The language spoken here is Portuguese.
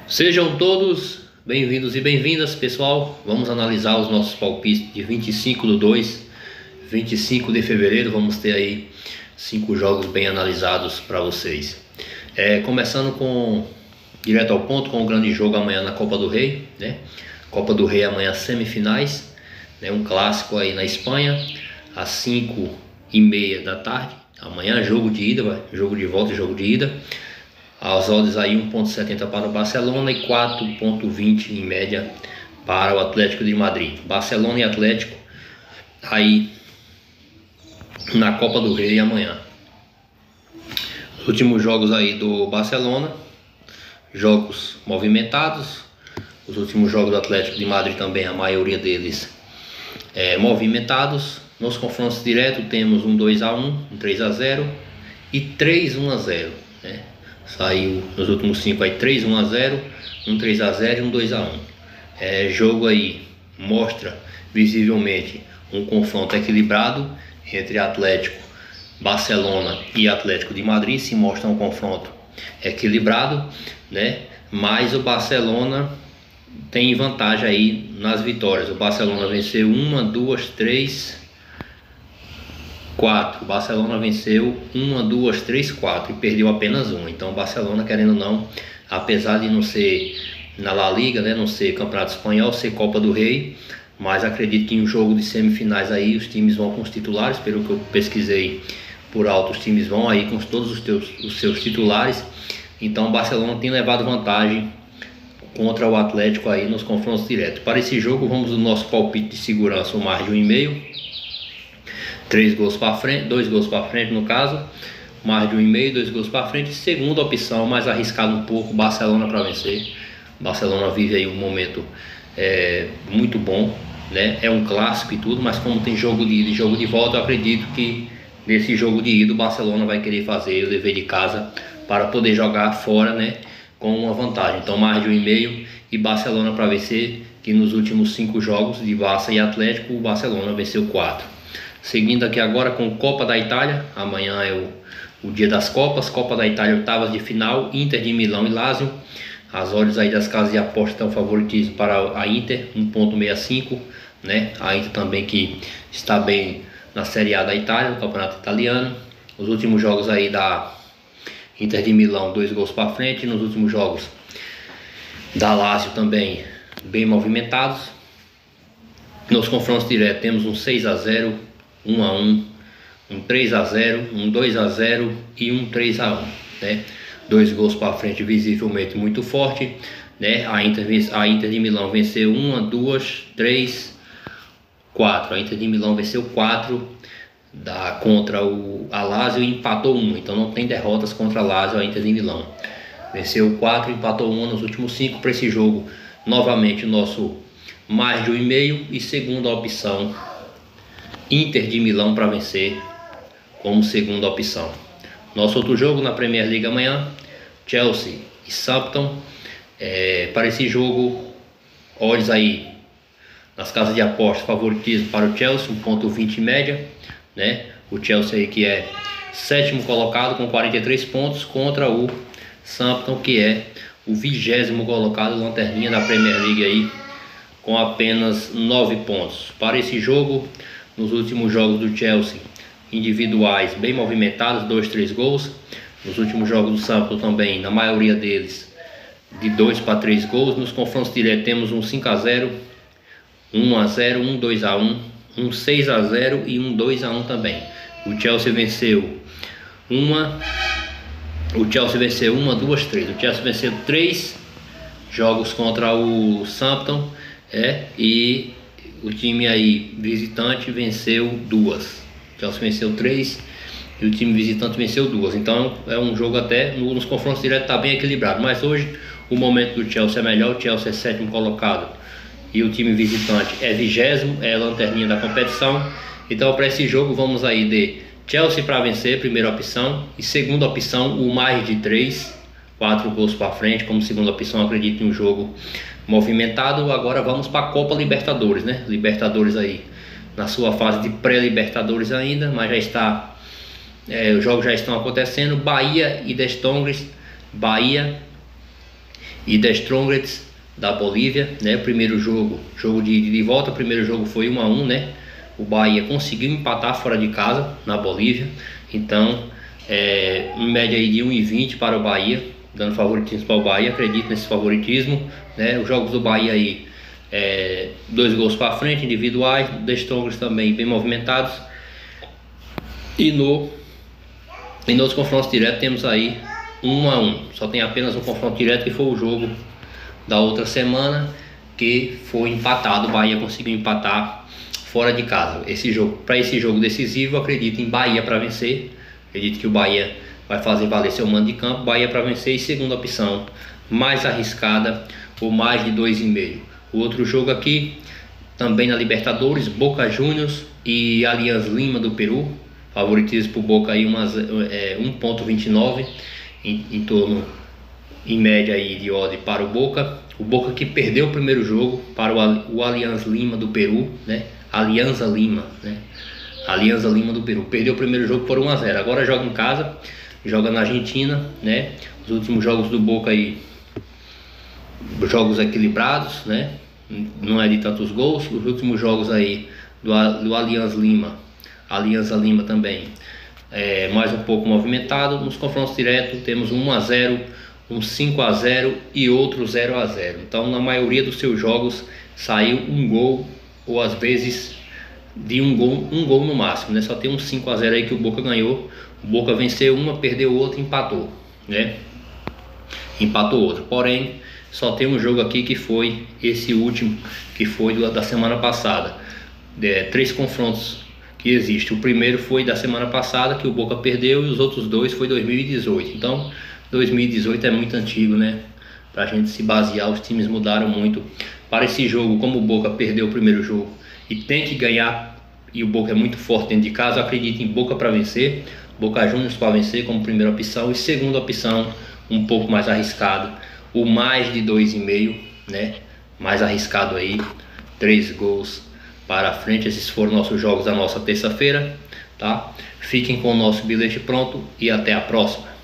Sejam todos bem-vindos e bem-vindas, pessoal. Vamos analisar os nossos palpites de 25/2, 25 de fevereiro. Vamos ter aí 5 jogos bem analisados para vocês. Começando direto ao ponto, com o grande jogo amanhã na Copa do Rei, né? Copa do Rei amanhã, semifinais, né? Um clássico aí na Espanha, às 5h30 da tarde. Amanhã jogo de ida, jogo de volta e jogo de ida. As odds aí 1,70 para o Barcelona e 4,20 em média para o Atlético de Madrid. Barcelona e Atlético aí na Copa do Rei amanhã. Os últimos jogos aí do Barcelona, jogos movimentados. Os últimos jogos do Atlético de Madrid também, a maioria deles movimentados. Nos confrontos diretos temos um 2-1, um 3-0 e 3-1-0, né? Saiu nos últimos 5 aí 3-1-0, um 3-0 e um 2-1. Jogo aí mostra visivelmente um confronto equilibrado entre Atlético, Barcelona e Atlético de Madrid. Se mostra um confronto equilibrado, né? Mas o Barcelona tem vantagem aí nas vitórias. O Barcelona venceu 1, 2, 3, 4. O Barcelona venceu 1, 2, 3, 4 e perdeu apenas 1. Então o Barcelona, querendo ou não, apesar de não ser na La Liga, né, não ser Campeonato Espanhol, ser Copa do Rei, mas acredito que em um jogo de semifinais aí os times vão com os titulares. Pelo que eu pesquisei por alto, os times vão aí com todos os seus titulares. Então o Barcelona tem levado vantagem contra o Atlético aí nos confrontos diretos. Para esse jogo vamos no nosso palpite de segurança, o mais de 1,5. 3 gols para frente, 2 gols para frente no caso, mais de 1,5, 2 gols para frente. Segunda opção, mais arriscado um pouco, Barcelona para vencer. Barcelona vive aí um momento muito bom, né? É um clássico e tudo, mas como tem jogo de ida e jogo de volta, eu acredito que nesse jogo de ida o Barcelona vai querer fazer o dever de casa para poder jogar fora, né, com uma vantagem. Então mais de 1,5 e Barcelona para vencer, que nos últimos 5 jogos de Barça e Atlético, o Barcelona venceu 4. Seguindo aqui agora com Copa da Itália. Amanhã é o dia das Copas. Copa da Itália, oitavas de final, Inter de Milão e Lazio. As odds aí das casas de aposta estão favoritismo para a Inter, 1,65, né? A Inter também que está bem na Série A da Itália, no Campeonato Italiano. Os últimos jogos aí da Inter de Milão, 2 gols para frente. Nos últimos jogos da Lazio também bem movimentados. Nos confrontos diretos temos um 6-0, 1-1, um 3-0, um 2-0 e um 3-1, né? 2 gols para frente, visivelmente muito forte, né? A Inter de Milão venceu 1, 2, 3, 4. A Inter de Milão venceu 4 contra a Lazio e empatou 1. Então não tem derrotas contra a Lazio, a Inter de Milão. Venceu 4 e empatou 1 nos últimos 5. Para esse jogo, novamente o nosso mais de 1,5 e segunda opção, Inter de Milão para vencer como segunda opção. Nosso outro jogo na Premier League amanhã, Chelsea e Southampton. Para esse jogo, odds aí nas casas de aposta, favoritismo para o Chelsea, 1,20 média, né? O Chelsea aí que é 7º colocado com 43 pontos contra o Southampton, que é o 20º colocado, lanterninha da Premier League aí, com apenas 9 pontos. Para esse jogo, nos últimos jogos do Chelsea, individuais bem movimentados, 2, 3 gols. Nos últimos jogos do Southampton também, na maioria deles, de 2 para 3 gols. Nos confrontos diretos temos um 5-0, 1-0, um 2-1, um 6-0 e um 2-1 também. O Chelsea venceu 1, 2, 3. O Chelsea venceu 3 jogos contra o Southampton, e o time aí visitante venceu 2. O Chelsea venceu 3 e o time visitante venceu 2. Então é um jogo até nos confrontos diretos está bem equilibrado. Mas hoje o momento do Chelsea é melhor. O Chelsea é 7º colocado e o time visitante é 20º, é a lanterninha da competição. Então para esse jogo vamos aí de Chelsea para vencer, primeira opção, e segunda opção o mais de 3, 4 gols para frente como segunda opção. Acredito em um jogo movimentado. Agora vamos para a Copa Libertadores, né? Libertadores aí na sua fase de pré-Libertadores ainda, mas já está, os jogos já estão acontecendo. Bahia e The Strongest, Bahia e The Strongest da Bolívia, né? Primeiro jogo de volta, o primeiro jogo foi 1 a 1, né? O Bahia conseguiu empatar fora de casa na Bolívia, então em média aí de 1,20 para o Bahia, dando favoritismo para o Bahia. Acredito nesse favoritismo, né? Os jogos do Bahia aí, 2 gols para frente, individuais, The Strongest também bem movimentados, e nos confrontos diretos temos aí 1 a 1. Só tem apenas um confronto direto, que foi o jogo da outra semana, que foi empatado. O Bahia conseguiu empatar fora de casa. Para esse jogo decisivo, eu acredito em Bahia para vencer. Acredito que o Bahia vai fazer valer seu mando de campo. Bahia para vencer. E segunda opção, mais arriscada, ou mais de 2,5. O outro jogo aqui, também na Libertadores, Boca Juniors e Alianza Lima do Peru. Favoritismo por Boca aí 1,29, em média aí de odd para o Boca. O Boca que perdeu o primeiro jogo para o Alianza Lima do Peru, né? Alianza Lima do Peru. Perdeu o primeiro jogo por 1 a 0. Agora joga em casa, joga na Argentina, né? Os últimos jogos do Boca aí, jogos equilibrados, né? Não é de tantos gols. Os últimos jogos aí do Alianza Lima também mais um pouco movimentado. Nos confrontos diretos temos 1 a 0, um 5 a 0 e outro 0 a 0. Então na maioria dos seus jogos saiu um gol, ou às vezes de um gol no máximo, né? Só tem um 5 a 0 aí que o Boca ganhou. O Boca venceu uma, perdeu outra, empatou, né? Empatou outra. Porém, só tem um jogo aqui, que foi esse último, que foi da semana passada. 3 confrontos que existe. O primeiro foi da semana passada, que o Boca perdeu, e os outros 2 foi 2018. Então 2018 é muito antigo, né? Para a gente se basear, os times mudaram muito. Para esse jogo, como o Boca perdeu o primeiro jogo e tem que ganhar, e o Boca é muito forte dentro de casa, eu acredito em Boca para vencer, Boca Juniors para vencer como primeira opção. E segunda opção, um pouco mais arriscado, o mais de 2,5, né? Mais arriscado aí, 3 gols para frente. Esses foram nossos jogos da nossa terça-feira, tá? Fiquem com o nosso bilhete pronto e até a próxima.